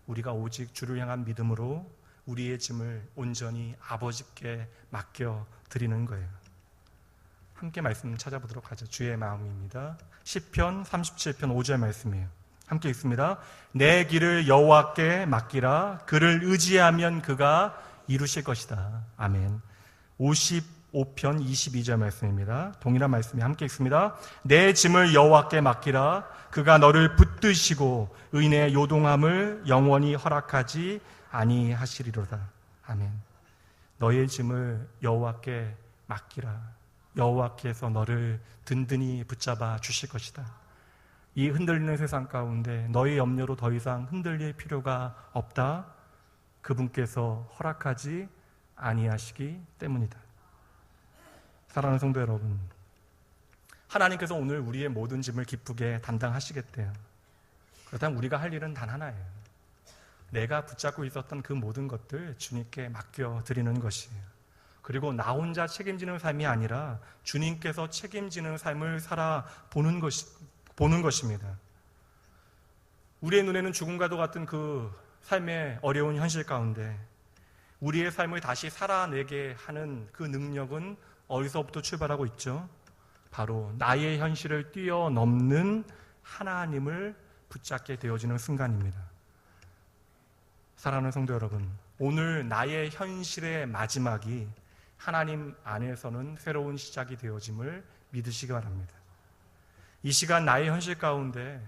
Speaker 1: 우리가 오직 주를 향한 믿음으로 우리의 짐을 온전히 아버지께 맡겨드리는 거예요. 함께 말씀 찾아보도록 하죠. 주의 마음입니다. 시편 37편 5절 말씀이에요. 함께 읽습니다. 내 길을 여호와께 맡기라. 그를 의지하면 그가 이루실 것이다. 아멘. 55편 22절 말씀입니다. 동일한 말씀이 함께 읽습니다. 내 짐을 여호와께 맡기라. 그가 너를 붙드시고 의인의 요동함을 영원히 허락하지 아니하시리로다. 아멘. 너의 짐을 여호와께 맡기라. 여호와께서 너를 든든히 붙잡아 주실 것이다. 이 흔들리는 세상 가운데 너의 염려로 더 이상 흔들릴 필요가 없다. 그분께서 허락하지 아니하시기 때문이다. 사랑하는 성도 여러분, 하나님께서 오늘 우리의 모든 짐을 기쁘게 담당하시겠대요. 그렇다면 우리가 할 일은 단 하나예요. 내가 붙잡고 있었던 그 모든 것들 주님께 맡겨드리는 것이에요. 그리고 나 혼자 책임지는 삶이 아니라 주님께서 책임지는 삶을 살아보는 것입니다. 우리의 눈에는 죽음과도 같은 그 삶의 어려운 현실 가운데 우리의 삶을 다시 살아내게 하는 그 능력은 어디서부터 출발하고 있죠? 바로 나의 현실을 뛰어넘는 하나님을 붙잡게 되어지는 순간입니다. 사랑하는 성도 여러분, 오늘 나의 현실의 마지막이 하나님 안에서는 새로운 시작이 되어짐을 믿으시기 바랍니다. 이 시간 나의 현실 가운데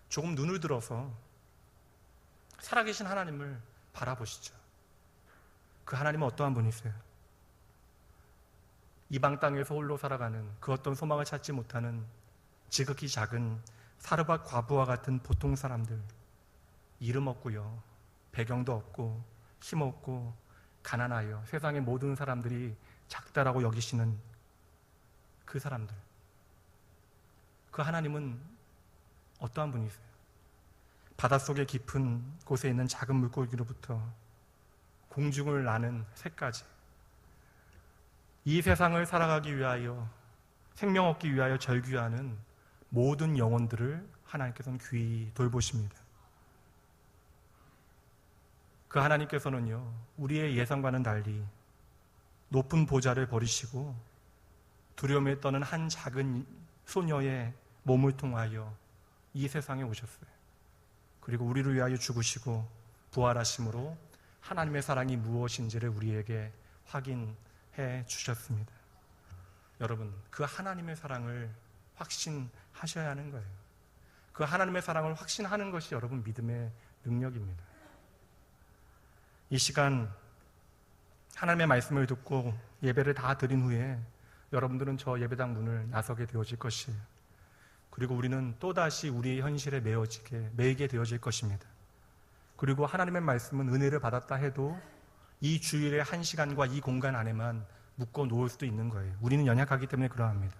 Speaker 1: 조금 눈을 들어서 살아계신 하나님을 바라보시죠. 그 하나님은 어떠한 분이세요? 이방 땅에서 홀로 살아가는 그 어떤 소망을 찾지 못하는 지극히 작은 사르밧 과부와 같은 보통 사람들, 이름 없고요, 배경도 없고 힘없고 가난하여 세상의 모든 사람들이 작다라고 여기시는 그 사람들, 그 하나님은 어떠한 분이세요? 바닷속의 깊은 곳에 있는 작은 물고기로부터 공중을 나는 새까지 이 세상을 살아가기 위하여, 생명 얻기 위하여 절규하는 모든 영혼들을 하나님께서는 귀히 돌보십니다. 그 하나님께서는요, 우리의 예상과는 달리 높은 보좌를 버리시고 두려움에 떠는 한 작은 소녀의 몸을 통하여 이 세상에 오셨어요. 그리고 우리를 위하여 죽으시고 부활하심으로 하나님의 사랑이 무엇인지를 우리에게 확인해 주셨습니다. 여러분, 그 하나님의 사랑을 확신하셔야 하는 거예요. 그 하나님의 사랑을 확신하는 것이 여러분 믿음의 능력입니다. 이 시간 하나님의 말씀을 듣고 예배를 다 드린 후에 여러분들은 저 예배당 문을 나서게 되어질 것이에요. 그리고 우리는 또다시 우리의 현실에 매이게 되어질 것입니다. 그리고 하나님의 말씀은 은혜를 받았다 해도 이 주일의 한 시간과 이 공간 안에만 묶어 놓을 수도 있는 거예요. 우리는 연약하기 때문에 그러합니다.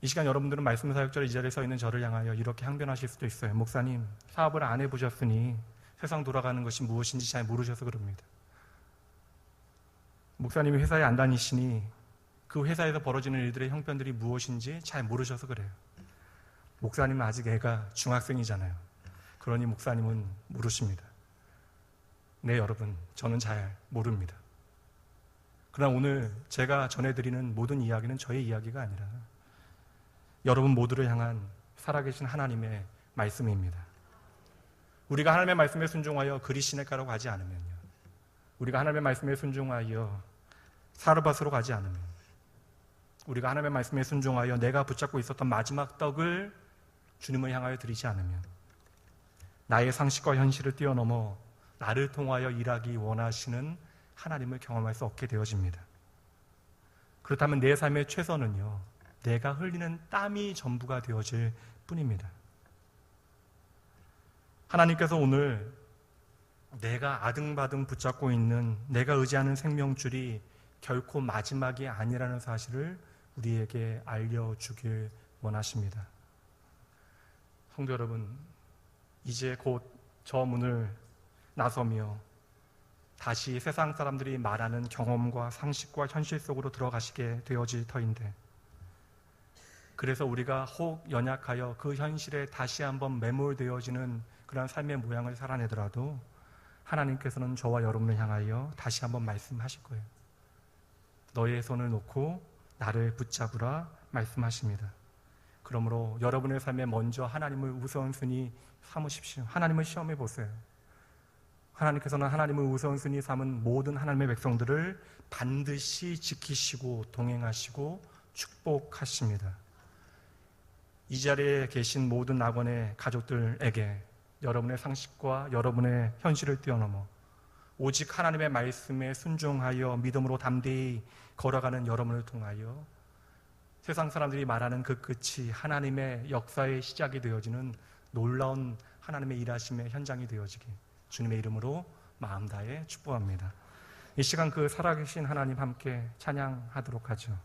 Speaker 1: 이 시간 여러분들은 말씀 사역자로 이 자리에 서 있는 저를 향하여 이렇게 항변하실 수도 있어요. 목사님, 사업을 안 해보셨으니 세상 돌아가는 것이 무엇인지 잘 모르셔서 그럽니다. 목사님이 회사에 안 다니시니 그 회사에서 벌어지는 일들의 형편들이 무엇인지 잘 모르셔서 그래요. 목사님은 아직 애가 중학생이잖아요. 그러니 목사님은 모르십니다. 네, 여러분, 저는 잘 모릅니다. 그러나 오늘 제가 전해드리는 모든 이야기는 저의 이야기가 아니라 여러분 모두를 향한 살아계신 하나님의 말씀입니다. 우리가 하나님의 말씀에 순종하여 그리 시냇가로 가지 않으면요, 우리가 하나님의 말씀에 순종하여 사르밧으로 가지 않으면, 우리가 하나님의 말씀에 순종하여 내가 붙잡고 있었던 마지막 떡을 주님을 향하여 드리지 않으면, 나의 상식과 현실을 뛰어넘어 나를 통하여 일하기 원하시는 하나님을 경험할 수 없게 되어집니다. 그렇다면 내 삶의 최선은요, 내가 흘리는 땀이 전부가 되어질 뿐입니다. 하나님께서 오늘 내가 아등바등 붙잡고 있는, 내가 의지하는 생명줄이 결코 마지막이 아니라는 사실을 우리에게 알려주길 원하십니다. 성도 여러분, 이제 곧 저 문을 나서며 다시 세상 사람들이 말하는 경험과 상식과 현실 속으로 들어가시게 되어질 터인데, 그래서 우리가 혹 연약하여 그 현실에 다시 한번 매몰되어지는 그런 삶의 모양을 살아내더라도 하나님께서는 저와 여러분을 향하여 다시 한번 말씀하실 거예요. 너의 손을 놓고 나를 붙잡으라 말씀하십니다. 그러므로 여러분의 삶에 먼저 하나님을 우선순위 삼으십시오. 하나님을 시험해 보세요. 하나님께서는 하나님을 우선순위 삼은 모든 하나님의 백성들을 반드시 지키시고 동행하시고 축복하십니다. 이 자리에 계신 모든 낙원의 가족들에게 여러분의 상식과 여러분의 현실을 뛰어넘어 오직 하나님의 말씀에 순종하여 믿음으로 담대히 걸어가는 여러분을 통하여 세상 사람들이 말하는 그 끝이 하나님의 역사의 시작이 되어지는 놀라운 하나님의 일하심의 현장이 되어지기 주님의 이름으로 마음 다해 축복합니다. 이 시간 그 살아계신 하나님 함께 찬양하도록 하죠.